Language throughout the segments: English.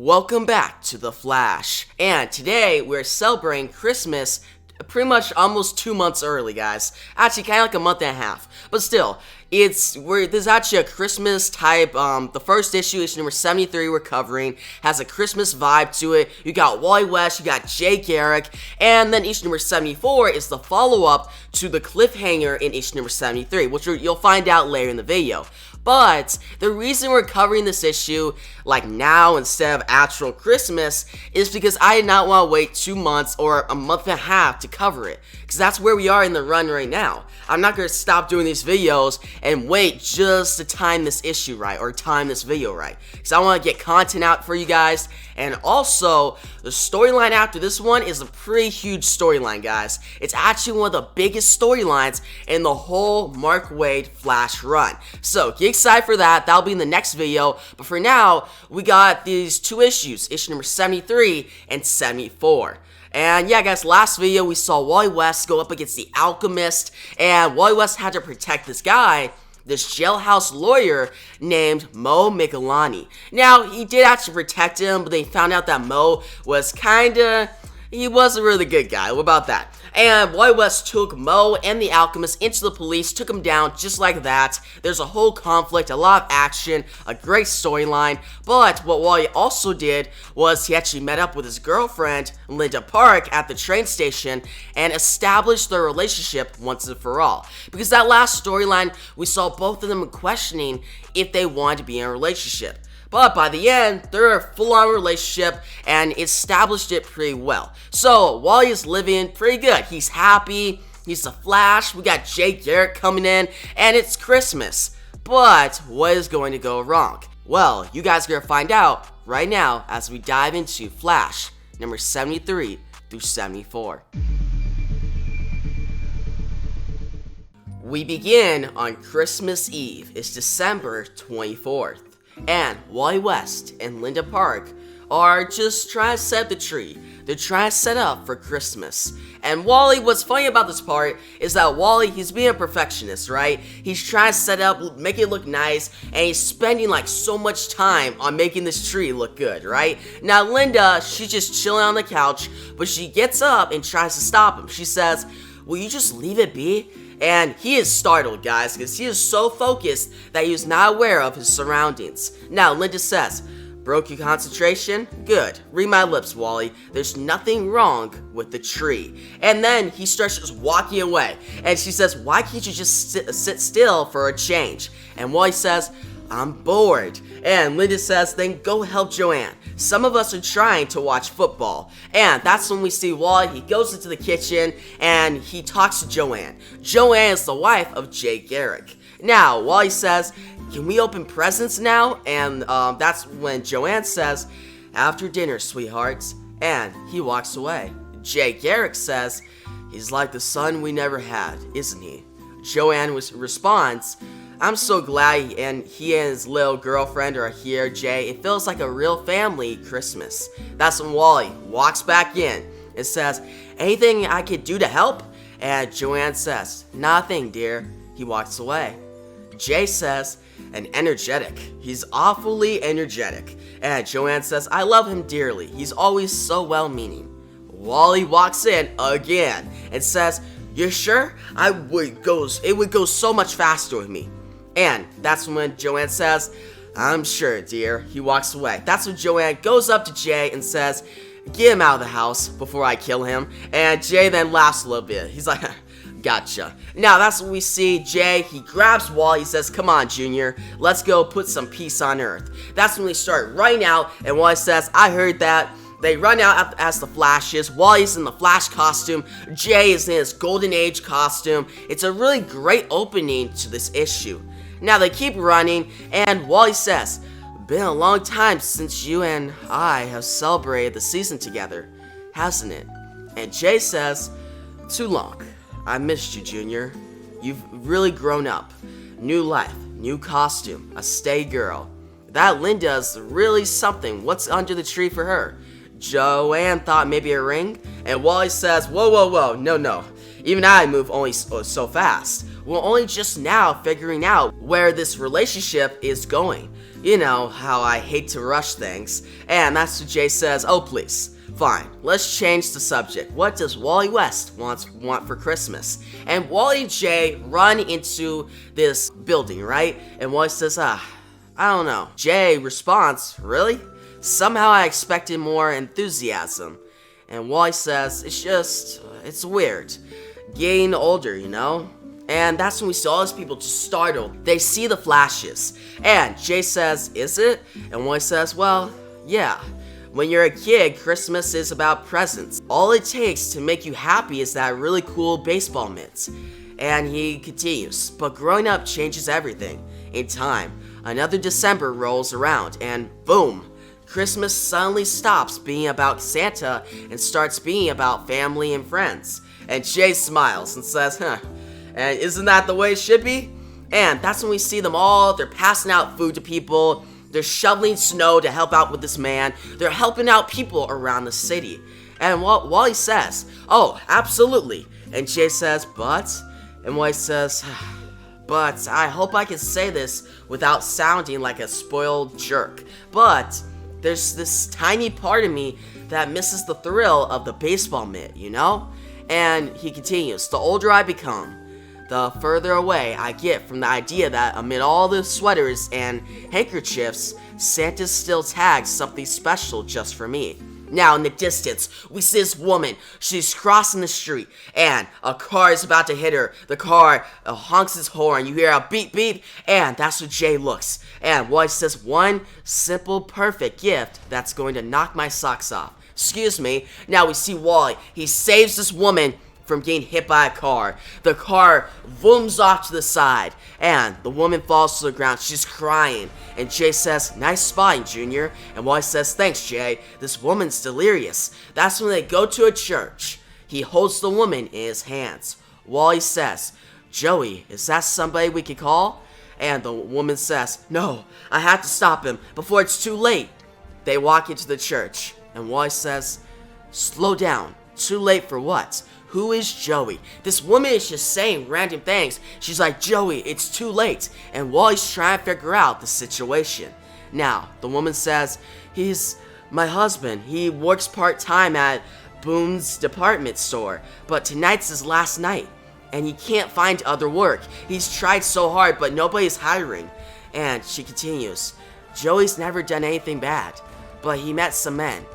Welcome back to The Flash, and today we're celebrating Christmas pretty much almost 2 months early, guys. Actually, kind of like a month and a half, but still, there's actually a Christmas type. The first issue number 73 we're covering has a Christmas vibe to it. You got Wally West, you got Garrick, and then issue number 74 is the follow-up to the cliffhanger in issue number 73, which you'll find out later in the video. But the reason we're covering this issue like now instead of actual Christmas is because I did not want to wait 2 months or a month and a half to cover it, because that's where we are in the run right now. I'm not going to stop doing these videos and wait just to time this issue right or time this video right, because I want to get content out for you guys. And also, the storyline after this one is a pretty huge storyline, guys. It's actually one of the biggest storylines in the whole Mark Waid Flash run. So get excited for that. That'll be in the next video. But for now, we got these two issues, issue number 73 and 74. And yeah, guys, last video we saw Wally West go up against the Alchemist, and Wally West had to protect this guy, this jailhouse lawyer named Mo Michelani. Now, he did actually protect him, but they found out that Mo was he wasn't really a good guy. What about that? And Wally West took Mo and the Alchemist into the police, took him down just like that. There's a whole conflict, a lot of action, a great storyline. But what Wally also did was he actually met up with his girlfriend, Linda Park, at the train station and established their relationship once and for all. Because that last storyline, we saw both of them questioning if they wanted to be in a relationship. But by the end, they're a full-on relationship and established it pretty well. So Wally is living pretty good. He's happy. He's the Flash. We got Garrick coming in, and it's Christmas. But what is going to go wrong? Well, you guys are going to find out right now as we dive into Flash number 73 through 74. We begin on Christmas Eve. It's December 24th. And Wally West and Linda Park are just trying to set up the tree. They're trying to set up for Christmas. And Wally, what's funny about this part is that Wally, he's being a perfectionist, right? He's trying to set up, make it look nice, and he's spending like so much time on making this tree look good, right? Now Linda, she's just chilling on the couch, but she gets up and tries to stop him. She says, "Will you just leave it be?" And he is startled, guys, because he is so focused that he is not aware of his surroundings. Now, Linda says, "Broke your concentration? Good. Read my lips, Wally. There's nothing wrong with the tree." And then he starts just walking away. And she says, "Why can't you just sit still for a change?" And Wally says, "I'm bored." And Linda says, "Then go help Joanne. Some of us are trying to watch football." And that's when we see Wally. He goes into the kitchen and he talks to Joanne. Joanne is the wife of Garrick. Now, Wally says, "Can we open presents now?" And that's when Joanne says, "After dinner, sweethearts." And he walks away. Garrick says, "He's like the son we never had, isn't he?" Joanne responds, "I'm so glad he and his little girlfriend are here, Jay. It feels like a real family Christmas." That's when Wally walks back in and says, "Anything I could do to help?" And Joanne says, "Nothing, dear." He walks away. Jay says, "And energetic. He's awfully energetic." And Joanne says, "I love him dearly. He's always so well-meaning." Wally walks in again and says, "You're sure? It would go so much faster with me." And that's when Joanne says, "I'm sure, dear." He walks away. That's when Joanne goes up to Jay and says, "Get him out of the house before I kill him." And Jay then laughs a little bit. He's like, "Gotcha." Now that's when we see Jay. He grabs Wally. He says, "Come on, Junior. Let's go put some peace on Earth." That's when they start running out. And Wally says, "I heard that." They run out as the Flashes. Wally's in the Flash costume. Jay is in his Golden Age costume. It's a really great opening to this issue. Now they keep running, and Wally says, "Been a long time since you and I have celebrated the season together, hasn't it?" And Jay says, "Too long. I missed you, Junior. You've really grown up. New life, new costume, a stay girl. That Linda's really something. What's under the tree for her?" Joanne thought maybe a ring, and Wally says, "Whoa, whoa, whoa, no. Even I move only so fast. We're only just now figuring out where this relationship is going. You know how I hate to rush things. And that's what Jay says, oh please. Fine, let's change the subject. What does Wally West want for Christmas? And Wally and Jay run into this building, right? And Wally says, I don't know. Jay responds, really? Somehow I expected more enthusiasm. And Wally says, it's weird. Getting older, you know? And that's when we see all these people just startled. They see the flashes. And Jay says, is it? And Wally says, well, yeah. When you're a kid, Christmas is about presents. All it takes to make you happy is that really cool baseball mitt. And he continues, but growing up changes everything. In time, another December rolls around and boom, Christmas suddenly stops being about Santa and starts being about family and friends. And Jay smiles and says, and isn't that the way it should be? And that's when we see them all, they're passing out food to people. They're shoveling snow to help out with this man. They're helping out people around the city. And Wally says, oh, absolutely. And Jay says, but? And Wally says, but I hope I can say this without sounding like a spoiled jerk. But there's this tiny part of me that misses the thrill of the baseball mitt, you know? And he continues, the older I become, the further away I get from the idea that amid all the sweaters and handkerchiefs, Santa still tags something special just for me. Now in the distance, we see this woman. She's crossing the street, and a car is about to hit her. The car honks its horn. You hear a beep beep, and that's what Jay looks. And Wally says, one simple, perfect gift that's going to knock my socks off. Excuse me. Now we see Wally. He saves this woman from getting hit by a car. The car booms off to the side, and the woman falls to the ground. She's crying, and Jay says, nice spotting, Junior. And Wally says, thanks, Jay. This woman's delirious. That's when they go to a church. He holds the woman in his hands. Wally says, Joey, is that somebody we could call? And the woman says, no, I have to stop him before it's too late. They walk into the church, and Wally says, slow down. Too late for what? Who is Joey? This woman is just saying random things. She's like, Joey, it's too late. And Wally's trying to figure out the situation. Now, the woman says, he's my husband. He works part-time at Boone's department store. But tonight's his last night. And he can't find other work. He's tried so hard, but nobody's hiring. And she continues, Joey's never done anything bad. But he met some men.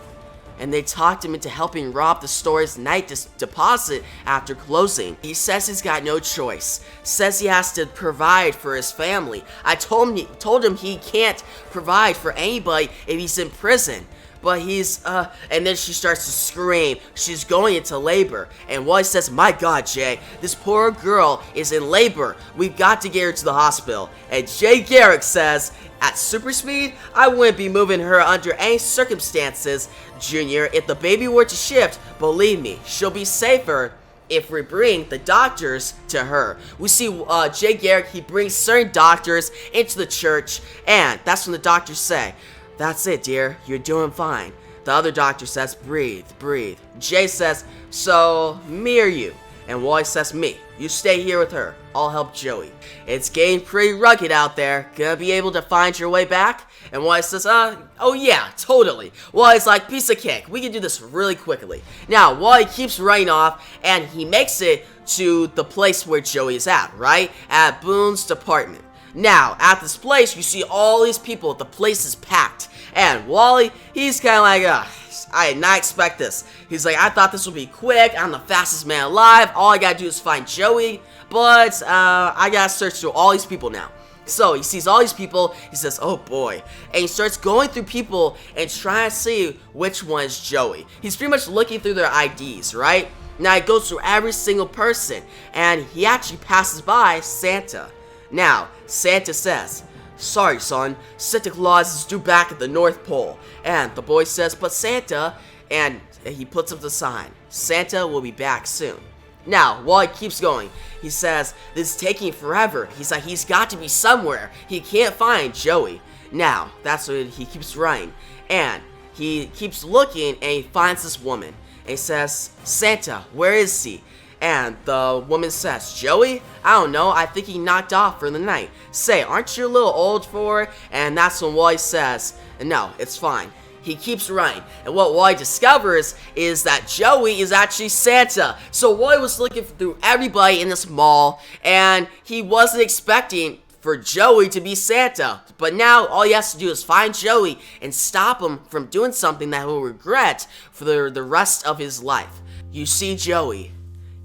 And they talked him into helping rob the store's night deposit after closing. He says he's got no choice. Says he has to provide for his family. I told him he can't provide for anybody if he's in prison. But he's, and then she starts to scream. She's going into labor. And Wally says, my God, Jay, this poor girl is in labor. We've got to get her to the hospital. And Jay Garrick says, at super speed, I wouldn't be moving her under any circumstances, Junior. If the baby were to shift, believe me, she'll be safer if we bring the doctors to her. We see Jay Garrick, he brings certain doctors into the church, and that's when the doctors say, that's it, dear, you're doing fine. The other doctor says, breathe, breathe. Jay says, so, me or you? And Wally says, me. You stay here with her. I'll help Joey. It's getting pretty rugged out there. Gonna be able to find your way back? And Wally says, oh yeah, totally. Wally's like, piece of cake. We can do this really quickly. Now, Wally keeps running off, and he makes it to the place where Joey is at, right? At Boone's department. Now, at this place, you see all these people. The place is packed. And Wally, he's kind of like, I did not expect this. He's like, I thought this would be quick. I'm the fastest man alive. All I gotta do is find Joey. But, I gotta search through all these people now. So, he sees all these people. He says, oh boy. And he starts going through people and trying to see which one is Joey. He's pretty much looking through their IDs, right? Now, he goes through every single person. And he actually passes by Santa. Now, Santa says, sorry, son, Santa Claus is due back at the North Pole. And the boy says, but Santa, and he puts up the sign, Santa will be back soon. Now, while he keeps going, he says, this is taking forever. He's like, he's got to be somewhere. He can't find Joey. Now, that's what he keeps running. And he keeps looking, and he finds this woman. And he says, Santa, where is he? And the woman says, Joey? I don't know, I think he knocked off for the night. Say, aren't you a little old for it? And that's when Wally says, no, it's fine. He keeps running, and what Wally discovers is that Joey is actually Santa. So Wally was looking through everybody in this mall, and he wasn't expecting for Joey to be Santa. But now all he has to do is find Joey and stop him from doing something that he'll regret for the rest of his life. You see Joey.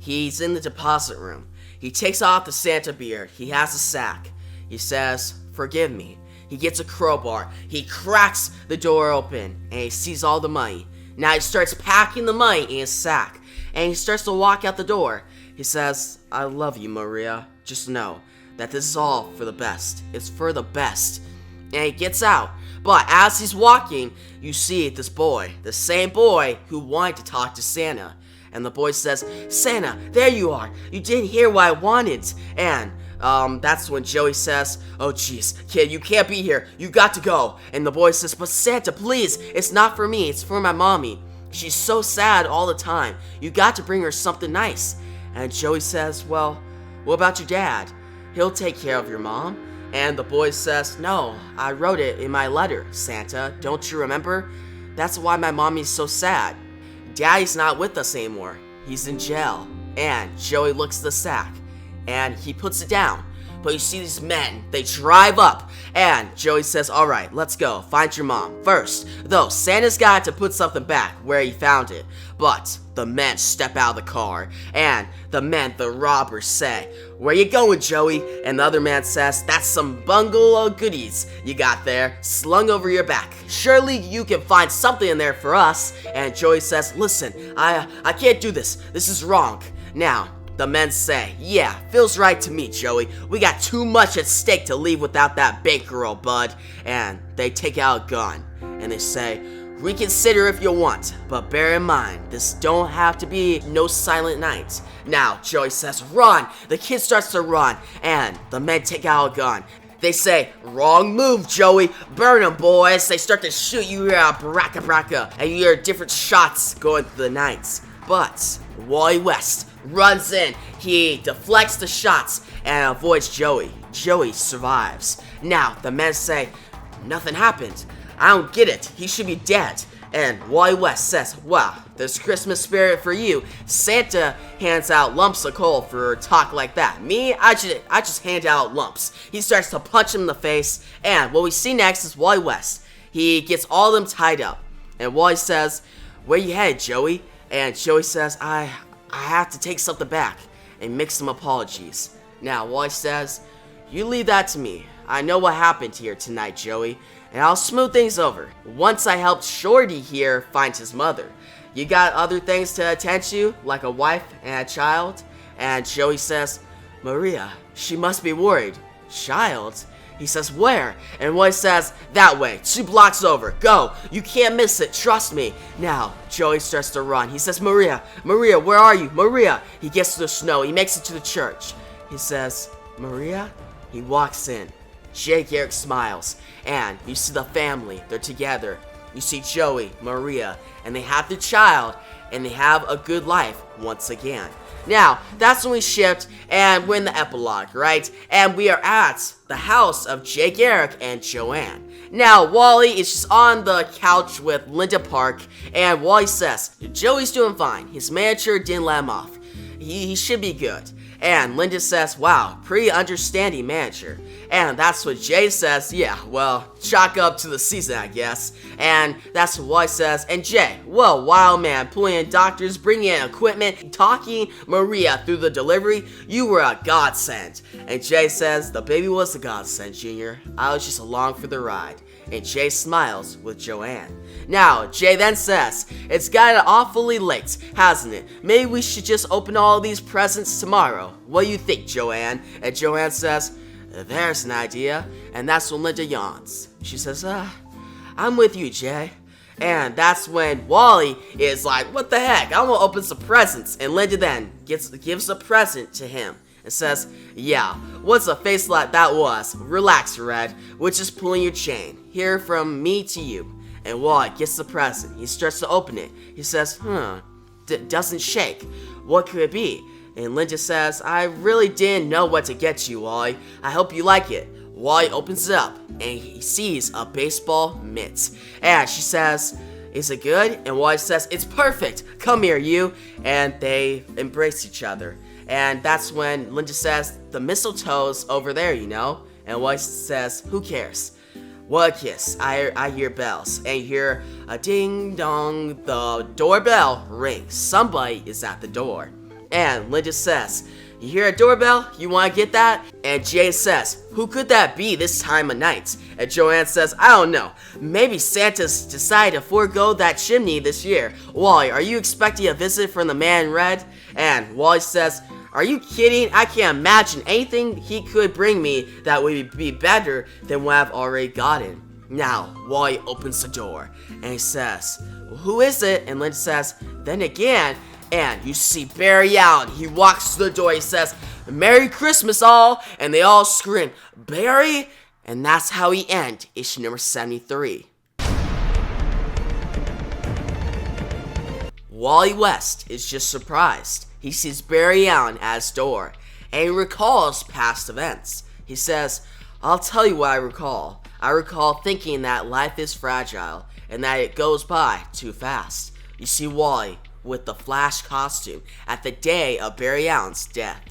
He's in the deposit room. He takes off the Santa beard. He has a sack. He says, forgive me. He gets a crowbar. He cracks the door open, and he sees all the money. Now he starts packing the money in his sack, and he starts to walk out the door. He says, I love you, Maria. Just know that this is all for the best. It's for the best. And he gets out. But as he's walking, you see this boy, the same boy who wanted to talk to Santa. And the boy says, Santa, there you are. You didn't hear what I wanted. And that's when Joey says, oh jeez, kid, you can't be here. You got to go. And the boy says, but Santa, please, it's not for me. It's for my mommy. She's so sad all the time. You got to bring her something nice. And Joey says, well, what about your dad? He'll take care of your mom. And the boy says, no, I wrote it in my letter, Santa. Don't you remember? That's why my mommy's so sad. Daddy's not with us anymore. He's in jail. And Joey looks at the sack, and he puts it down. But you see these men, they drive up, and Joey says, alright, let's go, find your mom. First, though, Santa's got to put something back where he found it. But the men step out of the car, and the robbers say, where you going, Joey? And the other man says, that's some bundle of goodies you got there, slung over your back. Surely you can find something in there for us. And Joey says, listen, I can't do this. This is wrong. Now, the men say, yeah, feels right to me, Joey. We got too much at stake to leave without that bankroll, bud. And they take out a gun, and they say, reconsider if you want, but bear in mind, this don't have to be no silent night. Now, Joey says, run! The kid starts to run, and the men take out a gun. They say, wrong move, Joey. Burn them, boys. They start to shoot. You hear a bracka bracka, and you hear different shots going through the night. But Wally West runs in. He deflects the shots and avoids Joey. Joey survives. Now, the men say, nothing happened. I don't get it. He should be dead. And Wally West says, wow, there's Christmas spirit for you. Santa hands out lumps of coal for talk like that. Me, I just hand out lumps. He starts to punch him in the face. And what we see next is Wally West. He gets all of them tied up. And Wally says, where you headed, Joey? And Joey says, I have to take something back, and make some apologies. Now, Wally says, you leave that to me. I know what happened here tonight, Joey, and I'll smooth things over. Once I helped Shorty here find his mother. You got other things to attend to, like a wife and a child? And Joey says, Maria, she must be worried. Child? He says, where? And Wally says, that way, 2 blocks over. Go. You can't miss it. Trust me. Now, Joey starts to run. He says, Maria, where are you? Maria. He gets to the snow. He makes it to the church. He says, Maria? He walks in. Garrick smiles. And you see the family. They're together. You see Joey, Maria, and they have their child. And they have a good life once again. Now, that's when we shift, and we're in the epilogue, right? And we are at the house of Garrick and Joanne. Now, Wally is just on the couch with Linda Park, and Wally says, Joey's doing fine. His manager didn't let him off. He should be good. And Linda says, wow, pretty understanding manager. And that's what Jay says, yeah, well, chalk up to the season, I guess. And that's what Wally says, and Jay, well, wild man, pulling in doctors, bringing in equipment, talking Maria through the delivery, you were a godsend. And Jay says, the baby was a godsend, Junior. I was just along for the ride. And Jay smiles with Joanne. Now, Jay then says, it's gotten awfully late, hasn't it? Maybe we should just open all these presents tomorrow. What do you think, Joanne? And Joanne says, there's an idea. And that's when Linda yawns. She says, I'm with you, Jay. And that's when Wally is like, what the heck? I want to open some presents. And Linda then gives a present to him. It says, yeah, what's a face like that was? Relax, Red. We're just pulling your chain. Here from me to you. And Wally gets the present. He starts to open it. He says, doesn't shake. What could it be? And Linda says, I really didn't know what to get you, Wally. I hope you like it. Wally opens it up, and he sees a baseball mitt. And she says, is it good? And Wally says, it's perfect. Come here, you. And they embrace each other. And that's when Linda says, the mistletoe's over there, you know? And Wally says, who cares? What a kiss. I hear bells. And you hear a ding dong. The doorbell rings. Somebody is at the door. And Linda says, you hear a doorbell? You want to get that? And Jay says, who could that be this time of night? And Joanne says, I don't know. Maybe Santa's decided to forego that chimney this year. Wally, are you expecting a visit from the man in red? And Wally says, are you kidding? I can't imagine anything he could bring me that would be better than what I've already gotten. Now, Wally opens the door, and he says, well, who is it? And Linda says, then again, and you see Barry Allen. He walks to the door, he says, Merry Christmas all, and they all scream, Barry? And that's how he ends issue number 73. Wally West is just surprised. He sees Barry Allen at his door, and he recalls past events. He says, I'll tell you what I recall. I recall thinking that life is fragile, and that it goes by too fast. You see Wally with the Flash costume at the day of Barry Allen's death.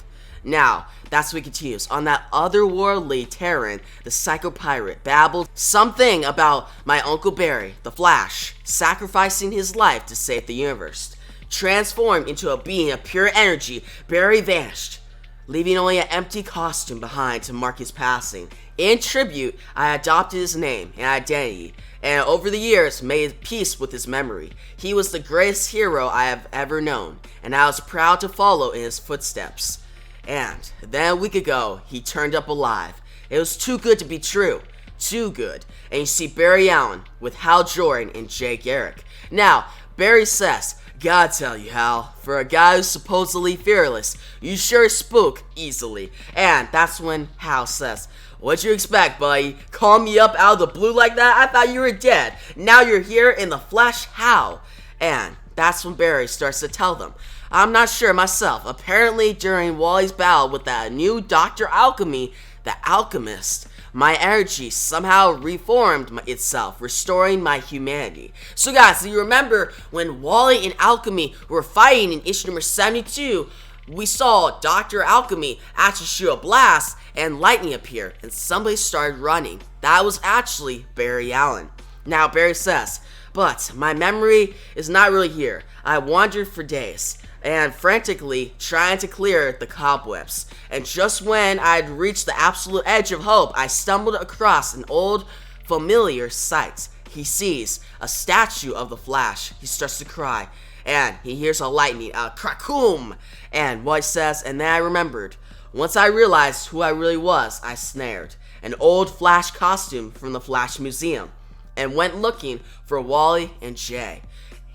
Now, that's what continues. On that otherworldly Terran, the psycho pirate babbled something about my Uncle Barry, the Flash, sacrificing his life to save the universe. Transformed into a being of pure energy, Barry vanished, leaving only an empty costume behind to mark his passing. In tribute, I adopted his name and identity, and over the years made peace with his memory. He was the greatest hero I have ever known, and I was proud to follow in his footsteps. And then a week ago, he turned up alive. It was too good to be true. Too good. And you see Barry Allen with Hal Jordan and Jay Garrick. Now, Barry says, gotta tell you, Hal, for a guy who's supposedly fearless, you sure spook easily. And that's when Hal says, what'd you expect, buddy? Call me up out of the blue like that? I thought you were dead. Now you're here in the flesh, how? And that's when Barry starts to tell them, I'm not sure myself. Apparently, during Wally's battle with that new Dr. Alchemy, the Alchemist, my energy somehow reformed itself, restoring my humanity. So guys, do you remember when Wally and Alchemy were fighting in issue number 72? We saw Dr. Alchemy actually shoot a blast and lightning appear, and somebody started running. That was actually Barry Allen. Now Barry says, but my memory is not really here. I wandered for days and frantically trying to clear the cobwebs. And just when I'd reached the absolute edge of hope, I stumbled across an old familiar sight. He sees a statue of the Flash. He starts to cry, and he hears a lightning, a cracoom. And what he says, and then I remembered. Once I realized who I really was, I snared an old Flash costume from the Flash Museum and went looking for Wally and Jay.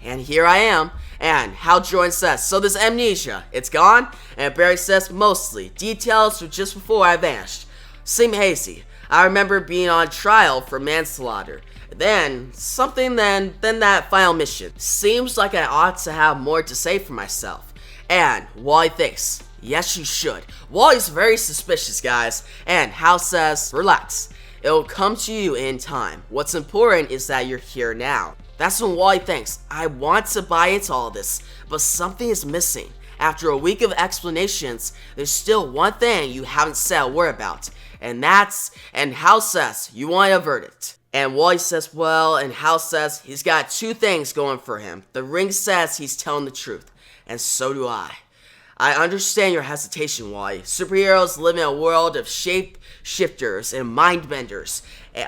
And here I am. And Hal Jordan says, so this amnesia, it's gone? And Barry says, mostly. Details were just before I vanished. Seem hazy. I remember being on trial for manslaughter. Then, something then that final mission. Seems like I ought to have more to say for myself. And Wally thinks, yes you should. Wally's very suspicious, guys. And Hal says, relax. It'll come to you in time. What's important is that you're here now. That's when Wally thinks, I want to buy into all this, but something is missing. After a week of explanations, there's still one thing you haven't said a word about, and Hal says, you want a verdict. And Wally says, well, and Hal says he's got two things going for him. The ring says he's telling the truth, and so do I. I understand your hesitation, Wally. Superheroes live in a world of shape-shifters and mind-benders.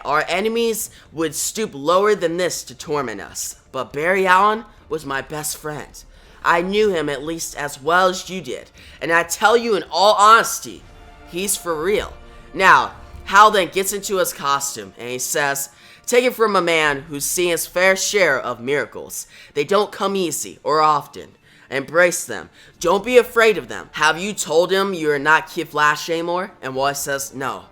Our enemies would stoop lower than this to torment us. But Barry Allen was my best friend. I knew him at least as well as you did. And I tell you in all honesty, he's for real. Now, Hal then gets into his costume and he says, take it from a man who's seen his fair share of miracles. They don't come easy or often. Embrace them. Don't be afraid of them. Have you told him you're not Kid Flash anymore? And Wally says, no.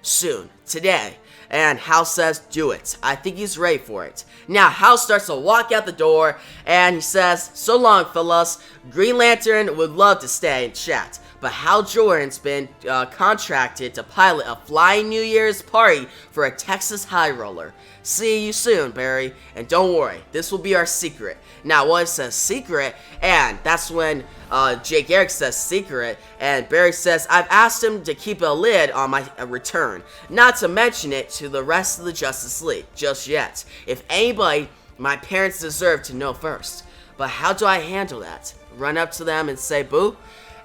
Soon. Today. And Hal says, do it. I think he's ready for it. Now, Hal starts to walk out the door, and he says, so long, fellas. Green Lantern would love to stay and chat, but Hal Jordan's been contracted to pilot a flying New Year's party for a Texas high roller. See you soon, Barry, and don't worry, this will be our secret. Now, Wally says secret, and that's when Jay Garrick says secret, and Barry says, I've asked him to keep a lid on my return, not to mention it to the rest of the Justice League just yet. If anybody, my parents deserve to know first. But how do I handle that? Run up to them and say boo?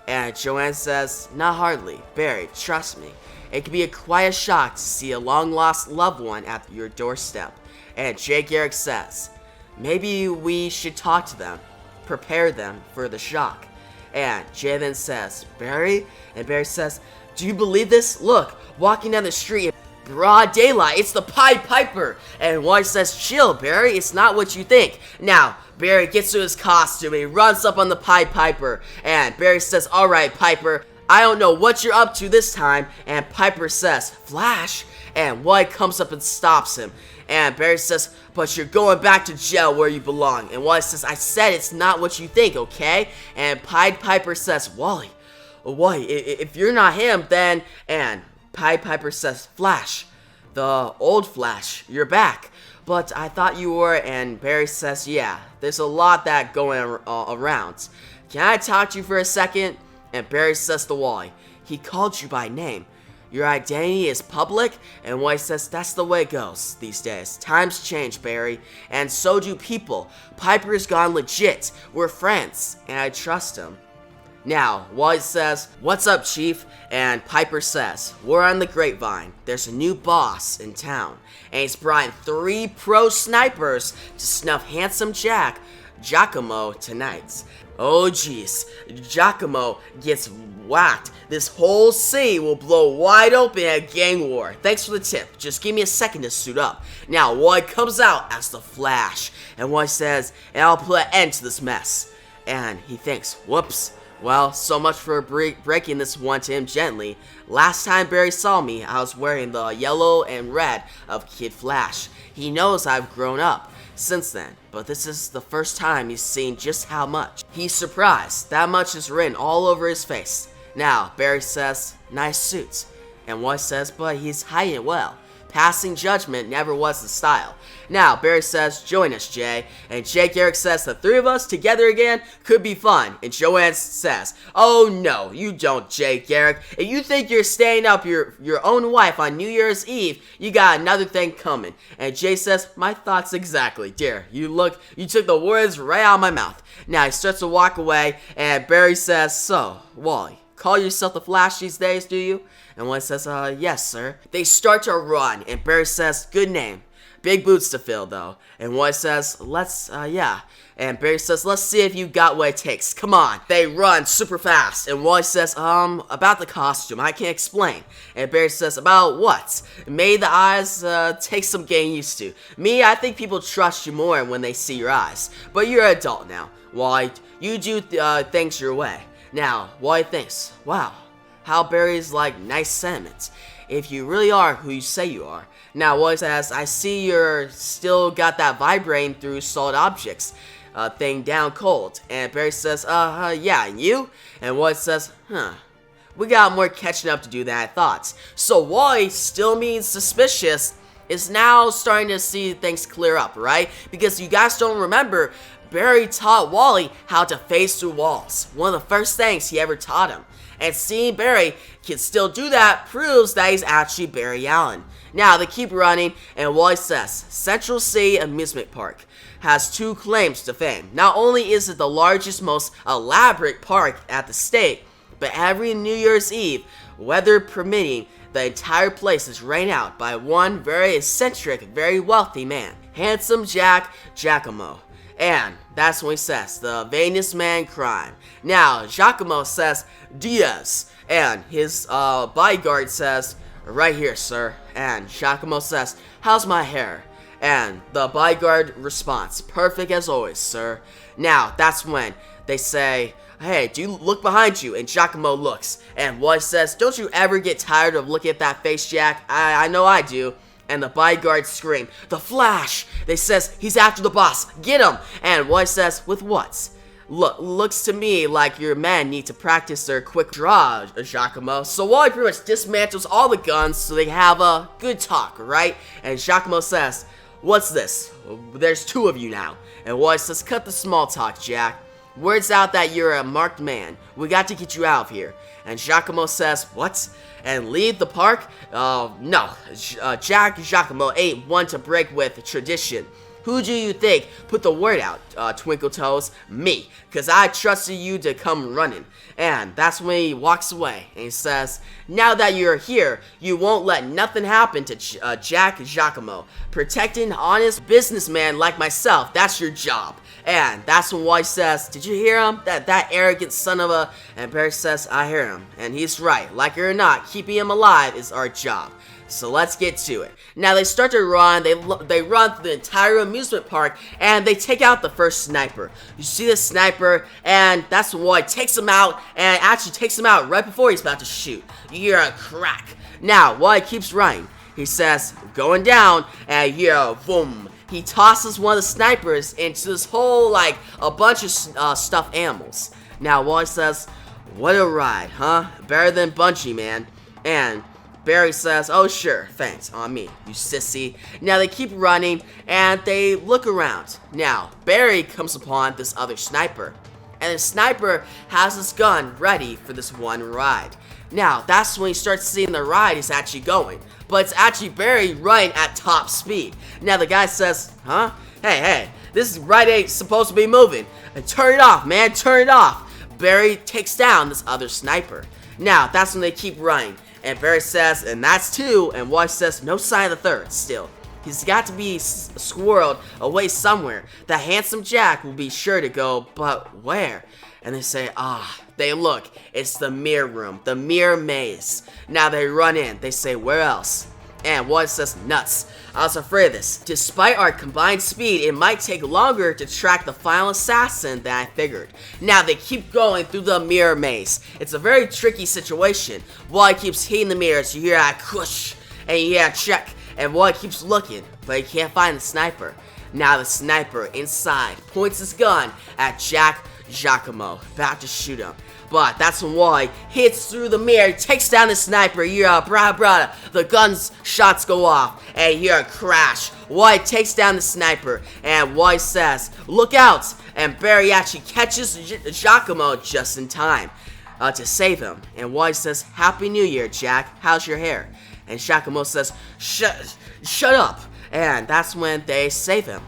And Joanne says, not hardly. Barry, trust me. It could be a quiet shock to see a long-lost loved one at your doorstep. And Jay Garrick says, maybe we should talk to them, prepare them for the shock. And Jay then says, Barry? And Barry says, do you believe this? Look, walking down the street in broad daylight, it's the Pied Piper. And Wally says, chill, Barry, it's not what you think. Now, Barry gets to his costume and he runs up on the Pied Piper. And Barry says, alright, Piper, I don't know what you're up to this time. And Piper says, Flash? And Wally comes up and stops him. And Barry says, but you're going back to jail where you belong. And Wally says, I said it's not what you think, okay? And Pied Piper says, Wally, if you're not him, then... And Pied Piper says, Flash, the old Flash, you're back. But I thought you were, and Barry says, yeah, there's a lot that going around. Can I talk to you for a second? And Barry says to Wally, he called you by name. Your identity is public? And Wally says, that's the way it goes these days. Times change, Barry, and so do people. Piper's gone legit. We're friends, and I trust him. Now, Wally says, what's up, Chief? And Piper says, we're on the grapevine. There's a new boss in town, and he's brought in 3 pro snipers to snuff Handsome Jack, Giacomo, tonight. Oh jeez, Giacomo gets whacked. This whole city will blow wide open in a gang war. Thanks for the tip. Just give me a second to suit up. Now, Wally comes out as the Flash, and Wally says, and I'll put an end to this mess. And he thinks, whoops. Well, so much for breaking this one to him gently. Last time Barry saw me, I was wearing the yellow and red of Kid Flash. He knows I've grown up since then, but this is the first time he's seen just how much. He's surprised. That much is written all over his face. Now, Barry says, nice suits. And Wally says, but he's hiding it well. Passing judgment never was the style. Now, Barry says, join us, Jay. And Jay Garrick says, the 3 of us together again could be fun. And Joanne says, oh no, you don't, Jay Garrick. If you think you're staying up your own wife on New Year's Eve, you got another thing coming. And Jay says, my thoughts exactly, dear. You took the words right out of my mouth. Now, he starts to walk away, and Barry says, so, Wally, call yourself the Flash these days, do you? And Wally says, yes, sir. They start to run, and Barry says, good name. Big boots to fill, though. And Wally says, yeah. And Barry says, let's see if you got what it takes. Come on. They run super fast. And Wally says, about the costume, I can't explain. And Barry says, about what? Maybe the eyes, take some getting used to. Me, I think people trust you more when they see your eyes. But you're an adult now. Wally, you do things your way. Now, Wally thinks, wow. How Barry's like nice sentiments, if you really are who you say you are. Now, Wally says, I see you're still got that vibrating through solid objects thing down cold. And Barry says, yeah, and you? And Wally says, we got more catching up to do than I thought. So Wally, still being suspicious, is now starting to see things clear up, right? Because you guys don't remember, Barry taught Wally how to phase through walls. One of the first things he ever taught him. And seeing Barry can still do that proves that he's actually Barry Allen. Now, they keep running, and Wally says, Central City Amusement Park has 2 claims to fame. Not only is it the largest, most elaborate park at the state, but every New Year's Eve, weather permitting, the entire place is rained out by one very eccentric, very wealthy man, Handsome Jack Giacomo. And that's when he says, the vainest man crime. Now, Giacomo says, Diaz. And his bodyguard says, right here, sir. And Giacomo says, how's my hair? And the bodyguard responds, perfect as always, sir. Now, that's when they say, hey, do you look behind you? And Giacomo looks. And Wally says, don't you ever get tired of looking at that face, Jack? I know I do. And the bodyguards scream, "The Flash!" They says, "He's after the boss, get him!" And Wally says, "With what?" Looks to me like your men need to practice their quick draw, Giacomo. So Wally pretty much dismantles all the guns so they have a good talk, right? And Giacomo says, "What's this? There's two of you now." And Wally says, "Cut the small talk, Jack. Word's out that you're a marked man. We got to get you out of here." And Giacomo says, "What? And leave the park?" No. Giacomo ain't one to break with tradition. Who do you think put the word out, Twinkle Toes? Me, because I trusted you to come running. And that's when he walks away, and he says, "Now that you're here, you won't let nothing happen to Jack Giacomo. Protecting honest businessman like myself, that's your job." And that's when Wally says, "Did you hear him? That arrogant son of a..." And Barry says, "I hear him, and he's right. Like it or not, keeping him alive is our job. So let's get to it." Now they start to run, they run through the entire amusement park, and they take out the first sniper. You see the sniper, and that's when Wally takes him out, and actually takes him out right before he's about to shoot. You hear a crack. Now, Wally keeps running. He says, "Going down," and you hear a boom. He tosses one of the snipers into this whole, like, a bunch of stuffed animals. Now, Wally says, "What a ride, huh? Better than Bungie, man." And Barry says, "Oh sure, thanks, on me, you sissy." Now they keep running, and they look around. Now, Barry comes upon this other sniper, and the sniper has his gun ready for this one ride. Now, that's when he starts seeing the ride is actually going, but it's actually Barry running at top speed. Now the guy says, "Huh? Hey, this ride ain't supposed to be moving. And turn it off, man, turn it off." Barry takes down this other sniper. Now, that's when they keep running. And Barry says, "And that's two," and Wally says, "No sign of the third still. He's got to be squirreled away somewhere. The handsome Jack will be sure to go, but where?" And they say, they look, it's the mirror room, the mirror maze. Now they run in, they say, "Where else?" And Wally says, "Nuts. I was afraid of this. Despite our combined speed, it might take longer to track the final assassin than I figured." Now they keep going through the mirror maze. It's a very tricky situation. Wally keeps hitting the mirrors. You hear that cush, and you hear a check, and Wally keeps looking, but he can't find the sniper. Now the sniper inside points his gun at Jack Giacomo, about to shoot him. But that's when Wally hits through the mirror, takes down the sniper. You hear a brah, the gun's shots go off, and you hear a crash. Wally takes down the sniper, and Wally says, "Look out!" And Barry actually catches Giacomo just in time to save him. And Wally says, "Happy New Year, Jack. How's your hair?" And Giacomo says, Shut up!" And that's when they save him.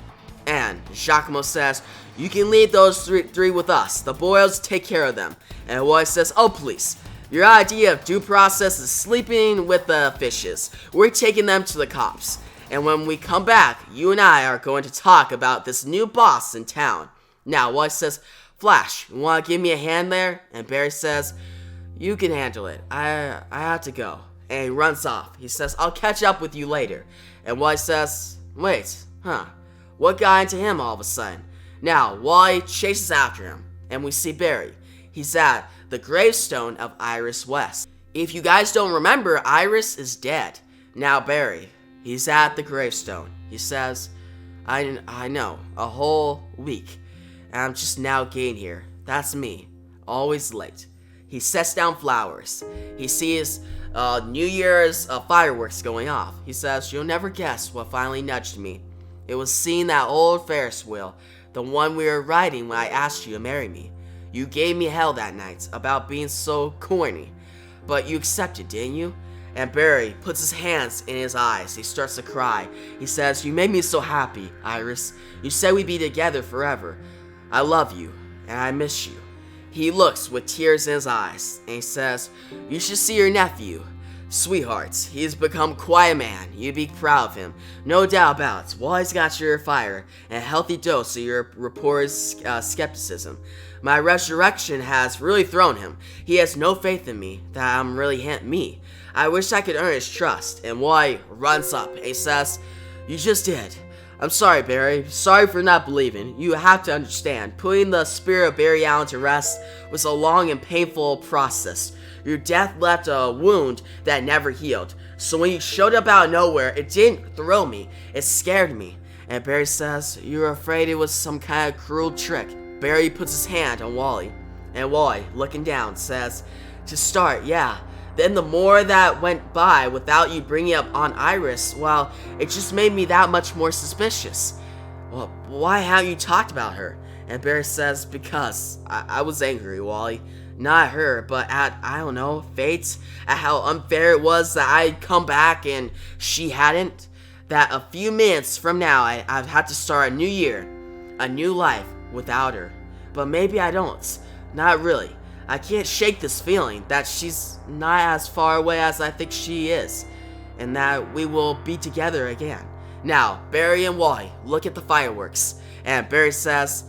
And Giacomo says, "You can leave those three with us. The boys take care of them." And Wally says, "Oh please, your idea of due process is sleeping with the fishes. We're taking them to the cops. And when we come back, you and I are going to talk about this new boss in town." Now Wally says, "Flash, you want to give me a hand there?" And Barry says, "You can handle it. I have to go." And he runs off. He says, "I'll catch up with you later." And Wally says, "Wait, what got into him all of a sudden?" Now, Wally chases after him, and we see Barry. He's at the gravestone of Iris West. If you guys don't remember, Iris is dead. Now Barry, he's at the gravestone. He says, I know, a whole week, and I'm just now getting here. That's me, always late." He sets down flowers. He sees New Year's fireworks going off. He says, "You'll never guess what finally nudged me. It was seeing that old Ferris wheel, the one we were riding when I asked you to marry me. You gave me hell that night about being so corny, but you accepted, didn't you?" And Barry puts his hands in his eyes. He starts to cry. He says, "You made me so happy, Iris. You said we'd be together forever. I love you, and I miss you." He looks with tears in his eyes, and he says, "You should see your nephew. Sweethearts, he's become quite a man. You'd be proud of him. No doubt about it. Wally's got your fire and a healthy dose of your reported skepticism. My resurrection has really thrown him. He has no faith in me, that I'm really me. I wish I could earn his trust." And Wally runs up and he says, "You just did. I'm sorry, Barry. Sorry for not believing. You have to understand, putting the spirit of Barry Allen to rest was a long and painful process. Your death left a wound that never healed. So when you showed up out of nowhere, it didn't thrill me. It scared me. And Barry says, you were afraid it was some kind of cruel trick. Barry puts his hand on Wally. And Wally, looking down, says, to start, yeah. Then the more that went by without you bringing up Aunt Iris, well, it just made me that much more suspicious. Well, why haven't you talked about her? And Barry says, because I was angry, Wally. Not at her, but at, I don't know, fate. At how unfair it was that I'd come back and she hadn't. That a few minutes from now, I've had to start a new year, a new life without her. But maybe I don't. Not really. I can't shake this feeling that she's not as far away as I think she is, and that we will be together again. Now, Barry and Wally look at the fireworks, and Barry says,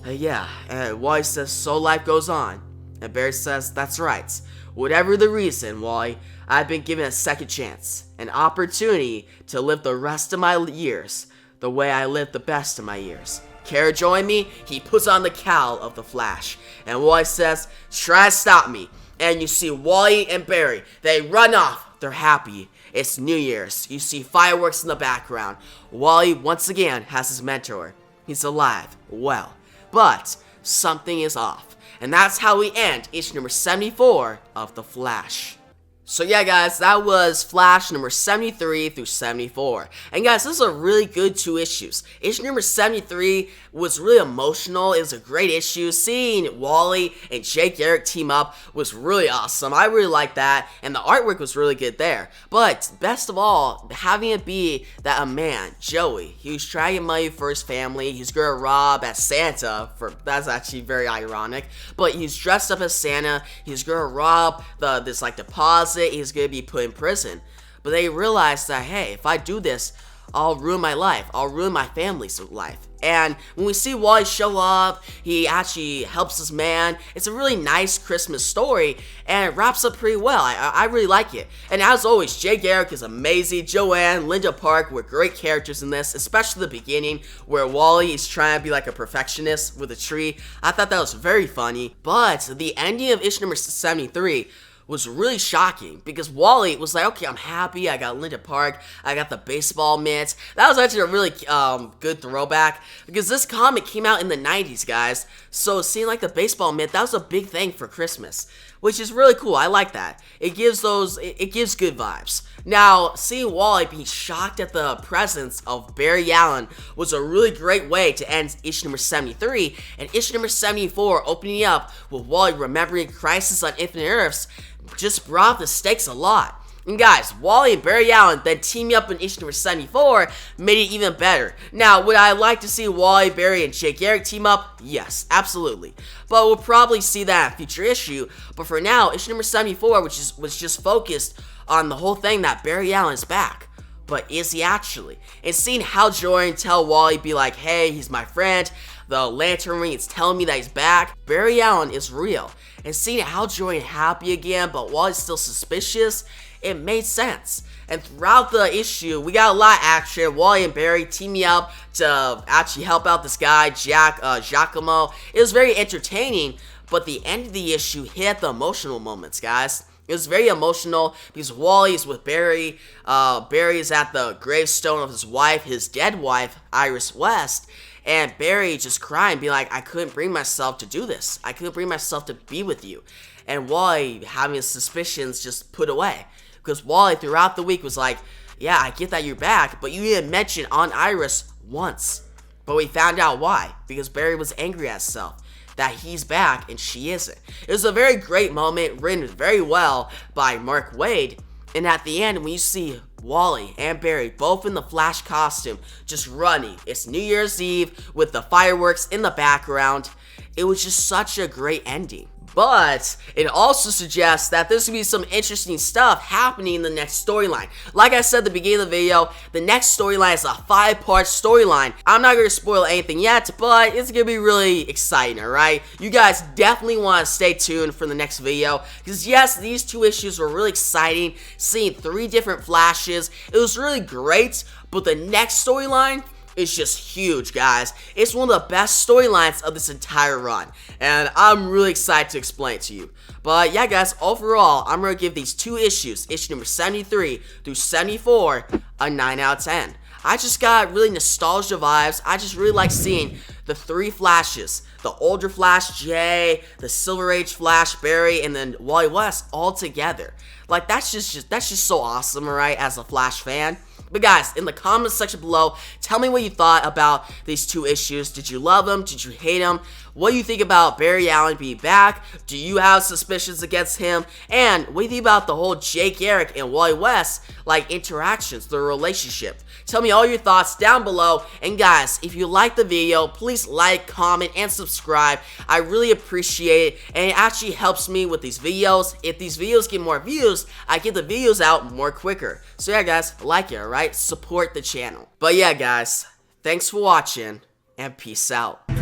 yeah, and Wally says, so life goes on. And Barry says, that's right. Whatever the reason, Wally, I've been given a second chance, an opportunity to live the rest of my years the way I lived the best of my years. Care to join me? He puts on the cowl of the Flash, and Wally says, try to stop me. And you see Wally and Barry, they run off. They're happy. It's New Year's. You see fireworks in the background. Wally once again has his mentor. He's alive, well, but something is off. And that's how we end issue number 74 of The Flash. So yeah, guys, that was Flash number 73 through 74. And guys, this is a really good 2 issues. Issue number 73 was really emotional. It was a great issue. Seeing Wally and Garrick team up was really awesome. I really liked that, and the artwork was really good there. But best of all, having it be that a man, Joey, he was trying to get money for his family. He's gonna rob as Santa. That's actually very ironic. But he's dressed up as Santa. He's gonna rob this deposit. He's gonna be put in prison. But they realize that, hey, if I do this, I'll ruin my life. I'll ruin my family's life. And when we see Wally show up, he actually helps this man. It's a really nice Christmas story, and it wraps up pretty well. I really like it. And as always, Garrick is amazing. Joanne, Linda Park were great characters in this, especially the beginning where Wally is trying to be like a perfectionist with a tree. I thought that was very funny. But the ending of issue number 73 was really shocking because Wally was like, okay, I'm happy, I got Linda Park, I got the baseball mitts. That was actually a really good throwback because this comic came out in the 90s, guys. So seeing like the baseball mitt, that was a big thing for Christmas, which is really cool. I like that. It gives good vibes. Now, seeing Wally be shocked at the presence of Barry Allen was a really great way to end issue number 73, and issue number 74 opening up with Wally remembering Crisis on Infinite Earths just brought up the stakes a lot. And guys, Wally and Barry Allen then teaming up in issue number 74 made it even better. Now, would I like to see Wally, Barry, and Garrick team up? Yes, absolutely. But we'll probably see that in a future issue. But for now, issue number 74, was just focused on the whole thing that Barry Allen is back. But is he actually? And seeing Hal Jordan tell Wally, be like, hey, he's my friend, the lantern ring is telling me that he's back, Barry Allen is real. And seeing Hal Jordan happy again, but Wally's still suspicious, it made sense. And throughout the issue, we got a lot of action. Wally and Barry teaming up to actually help out this guy, Giacomo. It was very entertaining, but the end of the issue hit the emotional moments, guys. It was very emotional because Wally is with Barry. Barry is at the gravestone of his wife, his dead wife, Iris West. And Barry just crying, being like, I couldn't bring myself to do this. I couldn't bring myself to be with you. And Wally having his suspicions just put away. Because Wally throughout the week was like, yeah, I get that you're back, but you didn't mention Aunt Iris once. But we found out why. Because Barry was angry at himself that he's back and she isn't. It was a very great moment, written very well by Mark Waid. And at the end, when you see Wally and Barry both in the Flash costume just running, it's New Year's Eve with the fireworks in the background, it was just such a great ending. But it also suggests that there's going to be some interesting stuff happening in the next storyline. Like I said at the beginning of the video, the next storyline is a 5-part storyline. I'm not going to spoil anything yet, but it's going to be really exciting, alright? You guys definitely want to stay tuned for the next video, because yes, these 2 issues were really exciting, seeing 3 different Flashes. It was really great, but the next storyline is just huge, guys. It's one of the best storylines of this entire run, and I'm really excited to explain it to you. But yeah, guys, overall, I'm going to give these two issues, issue number 73 through 74, a 9 out of 10. I just got really nostalgia vibes. I just really like seeing the three Flashes, the older Flash, Jay, the Silver Age Flash, Barry, and then Wally West all together. Like, that's just so awesome, right, as a Flash fan. But guys, in the comments section below, tell me what you thought about these two issues. Did you love them? Did you hate them? What do you think about Barry Allen being back? Do you have suspicions against him? And what do you think about the whole Jay Garrick and Wally West, like, interactions, their relationship? Tell me all your thoughts down below. And guys, if you like the video, please like, comment, and subscribe. I really appreciate it, and it actually helps me with these videos. If these videos get more views, I get the videos out more quicker. So yeah, guys, like it, alright? Support the channel. But yeah, guys, thanks for watching, and peace out.